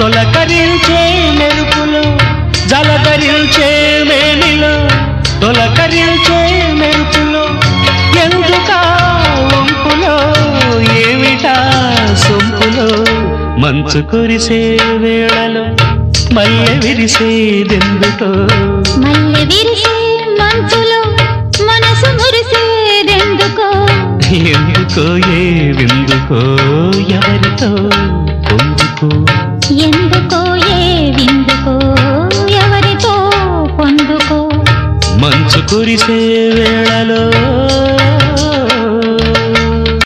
తొలకరించే మెరుపులో జలకరించే మేనిలో తొలకరించే మెరుపులో ఎందుకా వంపులో ఏమిటా సొంపులో మంచు కురిసే వేళలో మల్లె విరిసేదెందుకో మల్లె విరిసే మంచులో మనసు మురిసేదెందుకో ఎందుకో ఏ విందుకో ఎవరితో పొందుకో ఎందుకో ఏ విందుకో ఎవరితో పొందుకో మంచు కురిసే వేళలో